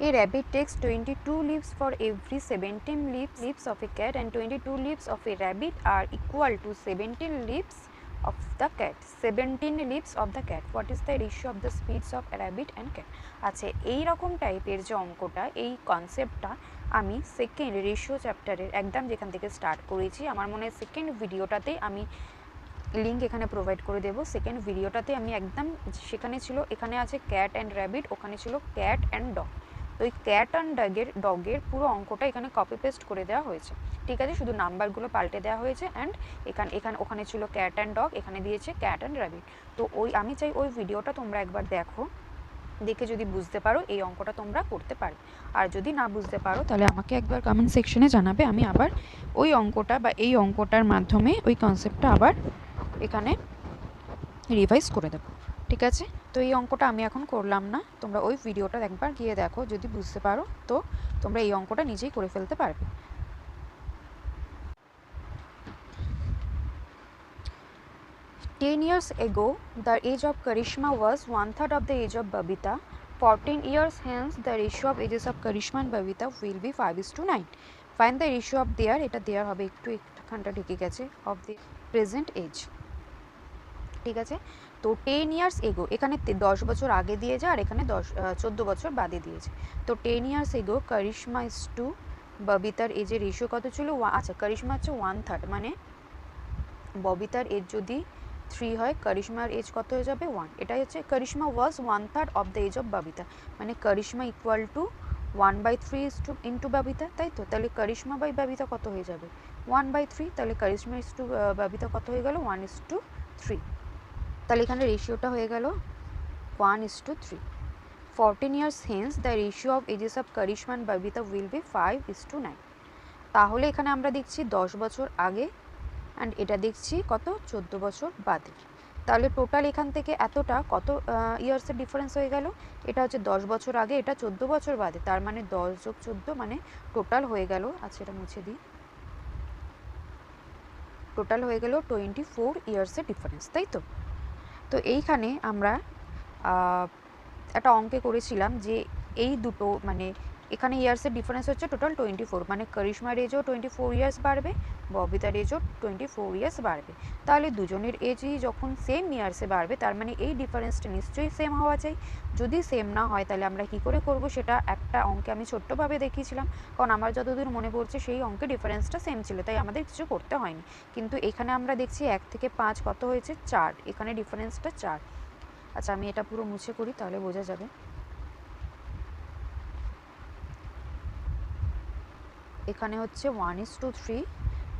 A rabbit takes 22 leaves for every 17 leaves of a cat, and 22 leaves of a rabbit are equal to 17 leaves of the cat. 17 leaves of the cat. What is the ratio of the speeds of a rabbit and cat? আচ্ছা, এই রকম টাইপের যে অঙ্কটা, এই কনসেপ্টটা আমি second ratio চ্যাপ্টারের একদম যেখান থেকে স্টার্ট করেছি, আমার মনে হয় সেকেন্ড ভিডিওটাতেই আমি লিঙ্ক এখানে প্রোভাইড করে দেবো। সেকেন্ড ভিডিওটাতে আমি একদম, সেখানে ছিল, এখানে আছে ক্যাট অ্যান্ড র্যাবিট, ওখানে ছিল ক্যাট অ্যান্ড ডগ। তো ওই ক্যাট অ্যান্ড ডগের পুরো অঙ্কটা এখানে কপি পেস্ট করে দেওয়া হয়েছে, ঠিক আছে, শুধু নাম্বারগুলো পাল্টে দেওয়া হয়েছে। অ্যান্ড ওখানে ছিল ক্যাট অ্যান্ড ডগ, এখানে দিয়েছে ক্যাট অ্যান্ড র্যাবিট। তো আমি চাই ওই ভিডিওটা তোমরা একবার দেখো, দেখে যদি বুঝতে পারো এই অঙ্কটা তোমরা করতে পারবে। আর যদি না বুঝতে পারো তাহলে আমাকে একবার কমেন্ট সেকশনে জানাবে, আমি আবার ওই অঙ্কটা বা এই অঙ্কটার মাধ্যমে ওই কনসেপ্টটা আবার এখানে রিভাইজ করে দেবো, ঠিক আছে। তো এই অঙ্কটা আমি এখন করলাম না, তোমরা ওই ভিডিওটা একবার গিয়ে দেখো, যদি বুঝতে পারো তো তোমরা এই অঙ্কটা নিজেই করে ফেলতে পারবে। 10 years ago, the age of Karishma was 1/3 of the age of Babita. 14 years hence, the ratio of ages of Karishma and Babita will be 5:9. Find the ratio of their, এটা দেওয়া হবে একটু এখানটা ঢেকে গেছে, of the present age, ঠিক আছে। তো 10 years ago, এখানে 10 বছর আগে দিয়েছে, আর এখানে 14 বছর বাদে দিয়েছে। তো 10 years ago, Karishma is to ববিতার এজের রেশিও কত ছিল? আচ্ছা, কারিশমা হচ্ছে 1/3, মানে ববিতার এজ যদি 3 হয়, কারিশমার এজ কত হয়ে যাবে? 1। এটাই হচ্ছে Karishma was 1/3 of the age of Babita, মানে Karishma equal to 1/3 into Babita, তাই তো। তাহলে কারিশমা বাই ববিতা কত হয়ে যাবে? 1/3। তাহলে কারিশমা ইজ টু ববিতা কত হয়ে গেল? 1:3। তাহলে এখানে রেশিওটা হয়ে গেল 1:3। 14 years hence, the ratio of ages of Karishma and Babita will be 5:9। তাহলে এখানে আমরা দেখছি 10 বছর আগে, অ্যান্ড এটা দেখছি কত? 14 বছর বাদে। তাহলে টোটাল এখান থেকে এতটা কত ইয়ার্সের ডিফারেন্স হয়ে গেল? এটা হচ্ছে 10 বছর আগে, এটা 14 বছর বাদে, তার মানে 10 যোগ 14 মানে টোটাল হয়ে গেল, আচ্ছা এটা মুছে দিই, টোটাল হয়ে গেল 24 ইয়ার্সের ডিফারেন্স, তাই তো। তো এইখানে আমরা একটা অঙ্কে করেছিলাম যে এই দুটো, মানে এখানে ইয়ার্সের ডিফারেন্স হচ্ছে টোটাল 24, মানে করিশ্মার এজও 24 ইয়ার্স বাড়বে, ববিতার এজও 24 ইয়ার্স বাড়বে। তাহলে দুজনের এজই যখন সেম ইয়ার্সে বাড়বে, তার মানে এই ডিফারেন্সটা নিশ্চয়ই সেম হওয়া চাই। যদি সেম না হয় তাহলে আমরা কি করে করব, সেটা একটা অঙ্কে আমি ছোট্টভাবে দেখিয়েছিলাম, কারণ আমার যতদূর মনে পড়ছে সেই অঙ্কে ডিফারেন্সটা সেম ছিল, তাই আমাদের কিছু করতে হয়নি। কিন্তু এখানে আমরা দেখছি 1 থেকে 5 কত হয়েছে? 4, এখানে ডিফারেন্সটা 4। আচ্ছা, আমি এটা পুরো মুছে করি, তাহলে বোঝা যাবে। এখানে হচ্ছে 1:3,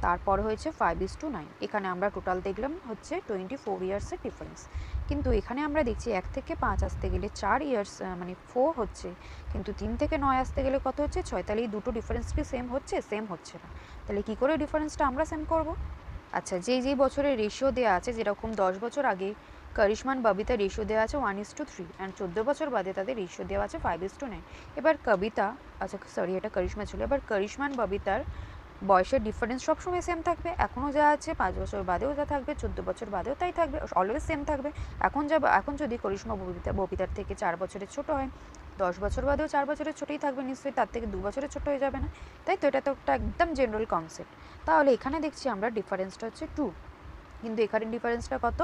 তারপর হয়েছে 5:9। এখানে আমরা টোটাল দেখলাম হচ্ছে 24 ইয়ার্সের ডিফারেন্স। কিন্তু এখানে আমরা দেখছি 1 থেকে 5 আসতে গেলে 4 ইয়ার্স, মানে 4 হচ্ছে, কিন্তু 3 থেকে 9 আসতে গেলে কত হচ্ছে? 6। তাহলে এই দুটো ডিফারেন্স কি সেম হচ্ছে? সেম হচ্ছে না। তাহলে কী করে ডিফারেন্সটা আমরা সেম করব? আচ্ছা, যেই বছরের রেশিও দেওয়া আছে, যেরকম 10 বছর আগে করিশ্মান ববিতার রেশিও দেওয়া আছে 1:3, অ্যান্ড 14 বছর বাদে তাদের রেশিও দেওয়া আছে 5:9। এবার কবিতা, আচ্ছা সরি, এটা করিশ্মা ছিল, এবার করিশ্মান ববিতার বয়সের ডিফারেন্স সবসময় সেম থাকবে, এখনও যা আছে 5 বছর বাদেও যা থাকবে, 14 বছর বাদেও তাই থাকবে, অলওয়েজ সেম থাকবে। এখন যদি করিশ্মা ববিতার থেকে 4 বছরের ছোট হয়, 10 বছর বাদেও 4 বছরের ছোটোই থাকবে নিশ্চয়ই, তার থেকে 2 বছরের ছোটো হয়ে যাবে না, তাই তো। এটা তো একটা একদম জেনারেল কনসেপ্ট। তাহলে এখানে দেখছি আমরা ডিফারেন্সটা হচ্ছে 2, কিন্তু এখানে ডিফারেন্সটা কত?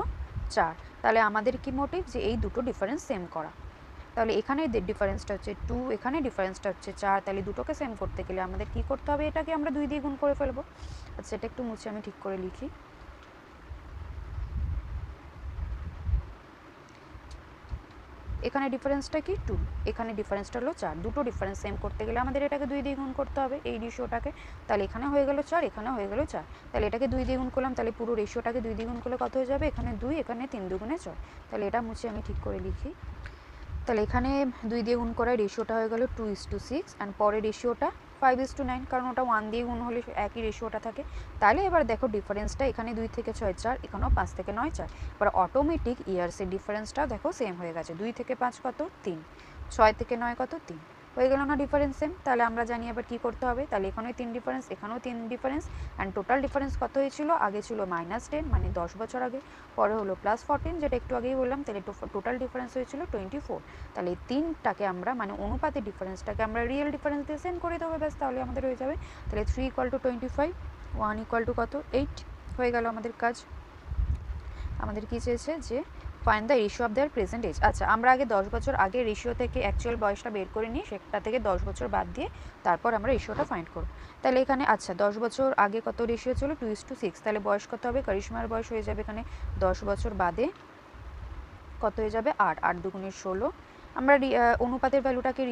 4। তাহলে আমাদের কি মোটিভ? যে এই দুটো ডিফারেন্স সেম করা। তাহলে এখানে ডিফারেন্সটা হচ্ছে 2, এখানে ডিফারেন্সটা হচ্ছে 4, তাহলে দুটোকে সেম করতে গেলে আমাদের কি করতে হবে? এটাকে আমরা 2 দিয়ে গুণ করে ফেলবো। আচ্ছা, এটা একটু মুছে আমি ঠিক করে লিখি। এখানে ডিফারেন্সটা কি? 2, এখানে ডিফারেন্সটা হলো 4। দুটো ডিফারেন্স সেম করতে গেলে আমাদের এটাকে 2 দিয়ে গুণ করতে হবে, এই রেশিওটাকে। তাহলে এখানে হয়ে গেল 4, এখানে হয়ে গেল 4। তাহলে এটাকে 2 দিয়ে গুণ করলাম, তাহলে পুরো রেশিওটাকে 2 দিয়ে গুণ করলে কত হয়ে যাবে? এখানে 2, এখানে 3 দুগুণে 6। তাহলে এটা মুছে আমি ঠিক করে লিখি। তাহলে এখানে 2 দিয়ে গুণ করার রেশিওটা হয়ে গেল 2:6, অ্যান্ড পরের রেশিওটা 5:9, কারণ ওটা 1 দিয়ে গুণ হলে একই রেশিওটা থাকে। তাহলে এবার দেখো ডিফারেন্সটা, এখানে 2 থেকে 6 4, এখানেও 5 থেকে 9 4। এবার অটোমেটিক ইয়ার্সের ডিফারেন্সটা দেখো সেম হয়ে গেছে। 2 থেকে 5 কত? 3, 6 থেকে 9 কত? 3। হয়ে গেল না ডিফারেন্স সেম। তাহলে আমরা জানি এবার কী করতে হবে, তাহলে এখানেও 3 ডিফারেন্স, এখানেও 3 ডিফারেন্স, অ্যান্ড টোটাল ডিফারেন্স কত হয়েছিল, আগে ছিল -10 মানে 10 বছর আগে, পরে হলো +14 যেটা একটু আগেই বললাম, তাহলে টোটাল ডিফারেন্স হয়েছিল 24। তাহলে এই 3টাকে আমরা মানে অনুপাতের ডিফারেন্সটাকে আমরা রিয়েল ডিফারেন্স দিয়ে সেন্ড করে দেবো, ব্যাস তাহলে আমাদের হয়ে যাবে। তাহলে 3 = 25, 1 = কত 8, হয়ে গেল আমাদের কাজ। আমাদের কী চেয়েছে যে find the ratio of their present age. আচ্ছা, আমরা আগে 10 বছর আগে রেশিও থেকে অ্যাকচুয়াল বয়সটা বের করে নিই, সেটা থেকে 10 বছর বাদ দিয়ে তারপর আমরা রেশিওটা ফাইন্ড করব। তাহলে এখানে আচ্ছা 10 বছর আগে কত রেশিও ছিল, 2:6, তাহলে বয়স কত হবে, করিশ্মার বয়স হয়ে যাবে এখানে 10 বছর বাদে কত হয়ে যাবে 8, 8 দুগুণে 16। আমরা অনুপাতের ভ্যালুটাকে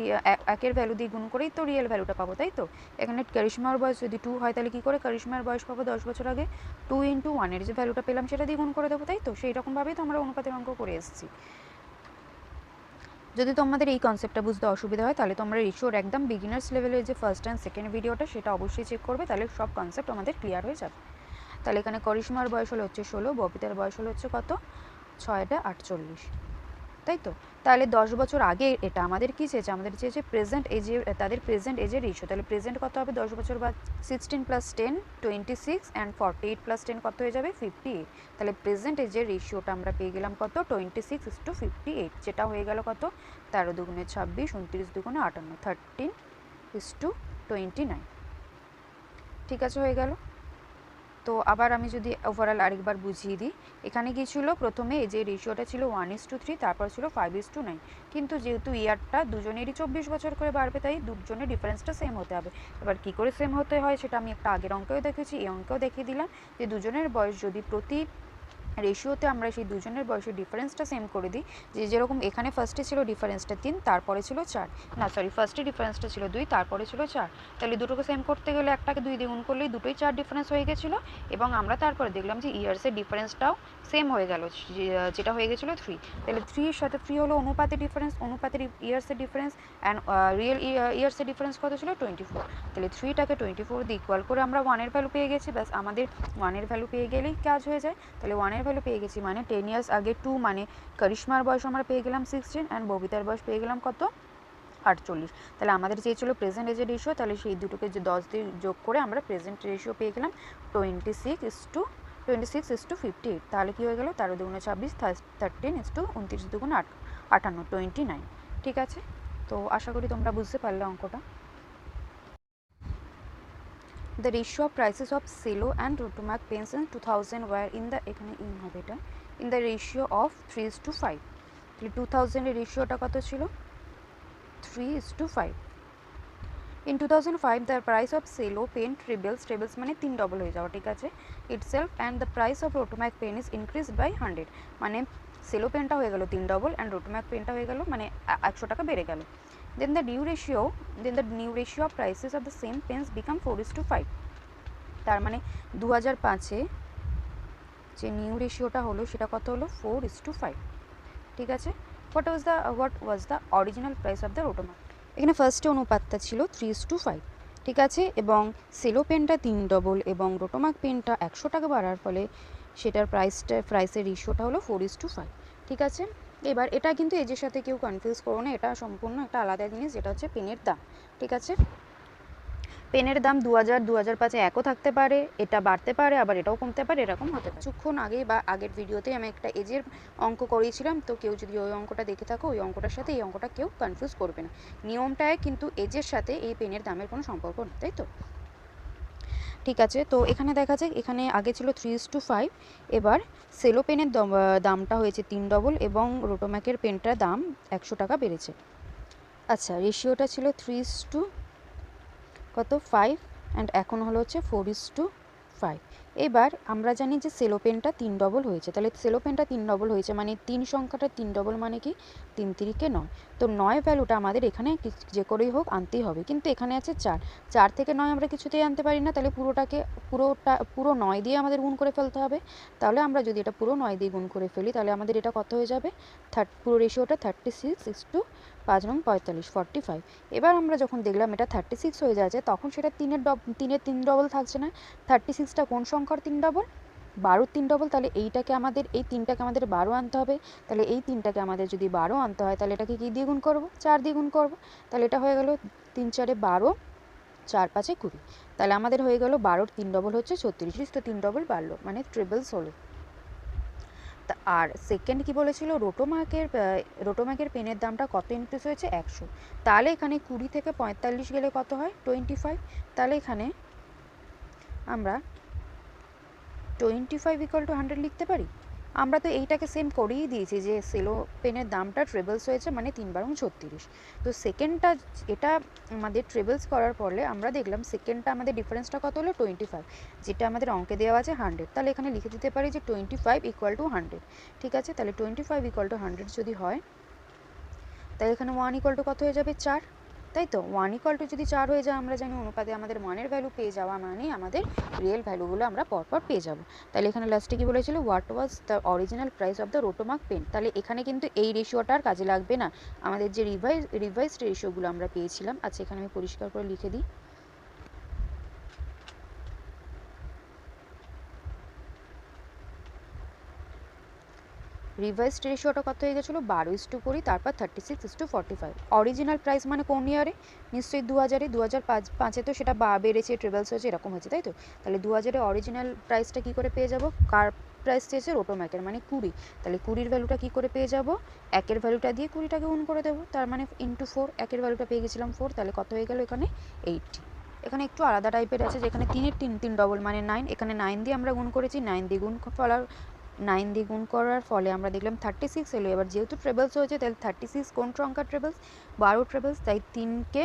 একের ভ্যালু দিয়ে গুণ করেই তো রিয়েল ভ্যালুটা পাবো, তাই তো। এখানে করিশ্মার বয়স যদি 2 হয় তাহলে কী করে করিশ্মার বয়স পাবো 10 বছর আগে, 2 × 1 এর যে ভ্যালুটা পেলাম সেটা দিয়ে গুণ করে দেবো, তাই তো। সেই রকমভাবেই তো আমরা অনুপাতের অঙ্ক করে এসেছি। যদি তোমাদের এই কনসেপ্টটা বুঝতে অসুবিধা হয় তাহলে তোমরা রেশিওর একদম বিগিনার্স লেভেলের যে ফার্স্ট অ্যান্ড সেকেন্ড ভিডিওটা সেটা অবশ্যই চেক করবে, তাহলে সব কনসেপ্ট আমাদের ক্লিয়ার হয়ে যাবে। তাহলে এখানে করিশ্মার বয়স হলো হচ্ছে 16, ববিতার বয়স হলো হচ্ছে কত 6 × 48, তাই তো। তাহলে 10 বছর আগে এটা আমাদের কী চেয়েছে, আমাদের চেয়েছে প্রেজেন্ট এজে, তাদের প্রেজেন্ট এজের রেশিও। তাহলে প্রেজেন্ট কত হবে 10 বছর বাদ, 16 + 10 26, অ্যান্ড 48 + 10 কত হয়ে যাবে 58। তাহলে প্রেজেন্ট এজের রেশিওটা আমরা পেয়ে গেলাম কত 26:58, যেটা হয়ে গেল কত 13 দুগুণে 26, 29 দুগুণে 58, 13:29। ঠিক আছে, হয়ে গেল। তো আবার আমি যদি ওভারঅল আরেকবার বুঝিয়ে দিই, এখানে কি ছিল, প্রথমে এই যে রেশিওটা ছিল 1:3, তারপর ছিল 5:9, কিন্তু যেহেতু ইয়ারটা দুজনেরই 24 বছর করে বাড়বে তাই দুজনের ডিফারেন্সটা সেম হতে হবে। এবার কী করে সেম হতে হয় সেটা আমি একটা আগের অঙ্কেও দেখেছি, এই অঙ্কেও দেখিয়ে দিলাম যে দুজনের বয়স যদি প্রতি রেশিওতে আমরা সেই দুজনের বয়সের ডিফারেন্সটা সেম করে দিই, যে যেরকম এখানে ফার্স্টে ছিল ডিফারেন্সটা 3, তারপরে ছিল 4, না সরি ফার্স্টে ডিফারেন্সটা ছিল 2, তারপরে ছিল 4, তাহলে দুটোকে সেম করতে গেলে একটাকে 2 দিয়ে গুণ করলেই দুটোই 4 ডিফারেন্স হয়ে গেছিলো। এবং আমরা তারপরে দেখলাম যে ইয়ার্সের ডিফারেন্সটাও সেম হয়ে গেল, যেটা হয়ে গেছিলো 3। তাহলে 3 এর সাথে 3 হলো অনুপাতের ডিফারেন্স, অনুপাতের ইয়ার্সের ডিফারেন্স, অ্যান্ড রিয়েল ইয়ার্সের ডিফারেন্স কত ছিল 24। তাহলে 3টাকে 24 দিয়ে ইকুয়াল করে আমরা 1-এর ভ্যালু পেয়ে গেছি, ব্যাস আমাদের 1-এর ভ্যালু পেয়ে গেলেই কাজ হয়ে যায়। তাহলে 1-এর ভ্যালু পেয়ে গেছি মানে 10 ইয়ার্স আগে 2 মানে করিশ্মার বয়স আমরা পেয়ে গেলাম 16, অ্যান্ড ববিতার বয়স পেয়ে গেলাম কত 48। তাহলে আমাদের চেয়েছিল প্রেজেন্ট এজের রেশিও, তাহলে সেই দুটোকে যে 10 দিয়ে যোগ করে আমরা প্রেজেন্ট রেশিও পেয়ে গেলাম 26:58। তাহলে কী হয়ে গেল 13 দুগুণে 26, 13:29 দুগুণে 58, 29। ঠিক আছে, তো আশা করি তোমরা বুঝতে পারলে অঙ্কটা। The ratio of prices of cello and Rotomac pens in 2000 were in the এখানে ইন হবে এটা in the ratio of 3:5। তাহলে 2000 এর রেশিওটা কত ছিল 3:5। In 2005 the price of cello pen trebles মানে 3 ডবল হয়ে যাওয়া, ঠিক আছে, itself, and the price of Rotomac pen is increased by 100, মানে সেলো পেনটা হয়ে গেল 3 ডবল, অ্যান্ড রোটোম্যাক পেনটা হয়ে গেল মানে 100 টাকা বেড়ে গেল। then the new ratio of prices of the same pens become 4:5। তার মানে 2005-এ যে নিউ রেশিওটা হলো সেটা কত হলো 4:5। ঠিক আছে, what was the original price of the Rotomac? এখানে ফার্স্টে অনুপাতটা ছিল 3:5, ঠিক আছে, এবং সেলো পেনটা 3 ডবল এবং রোটোমাক পেনটা 100 টাকা বাড়ার ফলে সেটার প্রাইসের রেশিওটা হলো 4:5। ঠিক আছে, এবার এটা কিন্তু এজের সাথে কেউ কনফিউজ করো না, এটা সম্পূর্ণ একটা আলাদা জিনিস, যেটা হচ্ছে পেনের দাম। ঠিক আছে, পেনের দাম 2005-এ একও থাকতে পারে, এটা বাড়তে পারে, আবার এটাও কমতে পারে, এরকম হতে পারে। কিছুক্ষণ আগে বা আগের ভিডিওতে আমি একটা এজের অঙ্ক করিয়েছিলাম, তো কেউ যদি ওই অঙ্কটা দেখে থাকো ওই অঙ্কটার সাথে এই অঙ্কটা কেউ কনফিউজ করবে না। নিয়মটায় কিন্তু এজের সাথে এই পেনের দামের কোনো সম্পর্ক নেই, তাই তো। ঠিক আছে, তো এখানে দেখা যায় এখানে আগে ছিল 3:5, এবার সেলো পেনের দামটা হয়েছে 3 ডবল এবং রোটোম্যাকের পেনটার দাম 100 টাকা বেড়েছে। আচ্ছা, রেশিওটা ছিল 3:5 অ্যান্ড এখন হলো হচ্ছে 4:5। এবার আমরা জানি যে সেলো পেনটা 3 ডবল হয়েছে, তাহলে সেলো পেনটা 3 ডবল হয়েছে মানে 3 সংখ্যাটা 3 ডবল মানে কি 3 3-কে 9, তো 9 ভ্যালুটা আমাদের এখানে যে করেই হোক আনতেই হবে, কিন্তু এখানে আছে 4 থেকে 9 আমরা কিছুতেই আনতে পারি না, তাহলে পুরো 9 দিয়ে আমাদের গুণ করে ফেলতে হবে। তাহলে আমরা যদি এটা পুরো 9 দিয়ে গুণ করে ফেলি তাহলে আমাদের এটা কত হয়ে যাবে, পুরো রেশিওটা 36:5 45। এবার আমরা যখন দেখলাম এটা 36 হয়ে যাচ্ছে তখন সেটা 3-এর 3 ডবল থাকছে না। 36টা কোন সংখ্যার 3 ডবল, 12 3 ডবল, তাহলে এইটাকে আমাদের এই 3টাকে আমাদের 12 আনতে হবে। তাহলে এই 3টাকে আমাদের যদি 12 আনতে হয় তাহলে এটাকে কী দিয়ে গুণ করবো? 4 দিয়ে গুণ করবো। তাহলে এটা হয়ে গেল 3 4 12, 4 5 20। তাহলে আমাদের হয়ে গেল 12 3 ডবল হচ্ছে 36, তো 3 ডবল বাড়লো মানে ট্রিপলস হলো। আর সেকেন্ড কি বলেছিল, রোটোম্যাকের পেনের দামটা কত ইনক্রিজ হয়েছে? 100। তাহলে এখানে 20 থেকে 45 গেলে কত হয়? 25। তাহলে এখানে আমরা 25 = 100 লিখতে পারি। আমরা তো এইটাকে সেম করেই দিয়েছি যে সেলো পেনের দামটা ট্রেবলস হয়েছে মানে 3 বারং 36। তো সেকেন্ডটা এটা আমাদের ট্রেবলস করার পরে আমরা দেখলাম সেকেন্ডটা আমাদের ডিফারেন্সটা কত হলো? 25, যেটা আমাদের অঙ্কে দেওয়া আছে 100। তাহলে এখানে লিখে দিতে পারি যে 25 = 100। ঠিক আছে, তাহলে 25 = 100 যদি হয় তাহলে এখানে 1 = কত হয়ে যাবে? 4। তাই তো 1 = যদি 4 হয়ে যায়, আমরা জানি অনুপাতে আমাদের মানের ভ্যালু পেয়ে যাওয়া মানে আমাদের রিয়েল ভ্যালুগুলো আমরা পরপর পেয়ে যাব। তাহলে এখানে লাস্টে কি বলেছিল? What was the original price of the Rotomac pen. তাহলে এখানে কিন্তু এই রেশিওটা আর কাজে লাগবে না, আমাদের যে রিভাইজড রেশিওগুলো আমরা পেয়েছিলাম। আচ্ছা, এখানে আমি পরিষ্কার করে লিখে দিই। রিভাইসড রেশিওটা কত হয়ে গেছিলো? 12:20, তারপর 36:45। অরিজিনাল প্রাইস মানে কোন ইয়ারে? নিশ্চয়ই 2000-এ। 2005-এ তো সেটা বেড়েছে, ট্রেবলস হয়েছে, এরকম হয়েছে, তাই তো? তাহলে 2000-এ অরিজিনাল প্রাইসটা কী করে পেয়ে যাবো? কার প্রাইস চেয়েছে? রোটোম্যাকের, মানে 20। তাহলে 20-র ভ্যালুটা কী করে পেয়ে যাবো? একের ভ্যালুটা দিয়ে 20টাকে গুণ করে দেবো, তার মানে ইন্টু 4। একের ভ্যালুটা পেয়ে গেছিলাম 4, তাহলে কত হয়ে গেল এখানে? 80। এখানে একটু আলাদা টাইপের আছে, যেখানে 3-এর 3 ডবল মানে 9। এখানে 9 দিয়ে আমরা গুণ করেছি, 9 দিয়ে গুণ 9 দিয়ে গুণ করার ফলে আমরা দেখলাম 36 এলো। এবার যেহেতু ট্রেবলস হয়েছে তাহলে 36 কোন সংখ্যার ট্রেবলস? 12 ট্রেবলস। তাই 3কে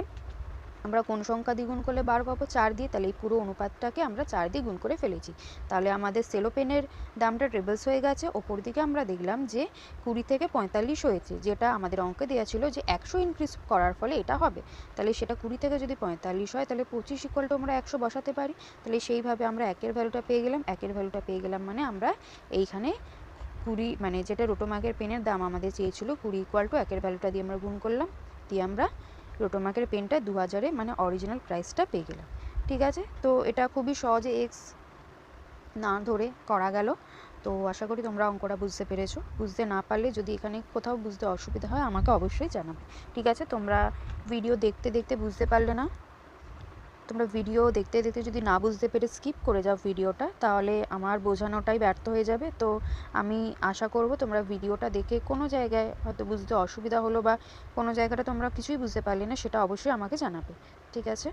আমরা কোন সংখ্যা দিয়ে গুণ করলে 12 পাবো? 4 দিয়ে। তাহলে এই পুরো অনুপাতটাকে আমরা 4 দিয়ে গুণ করে ফেলেছি। তাহলে আমাদের সেলো পেনের দামটা ট্রেবলস হয়ে গেছে। ওপর দিকে আমরা দেখলাম যে 20 থেকে 45 হয়েছে, যেটা আমাদের অঙ্কে দেওয়া ছিল যে 100 ইনক্রিজ করার ফলে এটা হবে। তাহলে সেটা 20 থেকে যদি 45 হয় তাহলে 25 = আমরা 100 বসাতে পারি। তাহলে সেইভাবে আমরা একের ভ্যালুটা পেয়ে গেলাম। একের ভ্যালুটা পেয়ে গেলাম মানে আমরা এইখানে 20 মানে যেটা রোটোমার্কের পেনের দাম আমাদের চেয়েছিল 20 = একের ভ্যালুটা দিয়ে আমরা গুণ করলাম, দিয়ে আমরা রোটোমার্কের পেনটা 2000-এ মানে অরিজিনাল প্রাইসটা পেয়ে গেলাম। ঠিক আছে, তো এটা খুবই সহজে এক্স না ধরে করা গেল। তো আশা করি তোমরা অঙ্কটা বুঝতে পেরেছো। বুঝতে না পারলে যদি এখানে কোথাও বুঝতে অসুবিধা হয় আমাকে অবশ্যই জানাবে। ঠিক আছে, তোমরা ভিডিও দেখতে দেখতে বুঝতে পারলে না, তোমরা ভিডিও দেখতে দেখতে যদি না বুঝতে পেরে স্কিপ করে যাও ভিডিওটা, তাহলে আমার বোঝানোটাই ব্যর্থ হয়ে যাবে। তো আমি আশা করব তোমরা ভিডিওটা দেখে কোনো জায়গায় হয়তো বুঝতে অসুবিধা হলো বা কোনো জায়গাটা তোমরা কিছুই বুঝতে পারলে না, সেটা অবশ্যই আমাকে জানাবে। ঠিক আছে।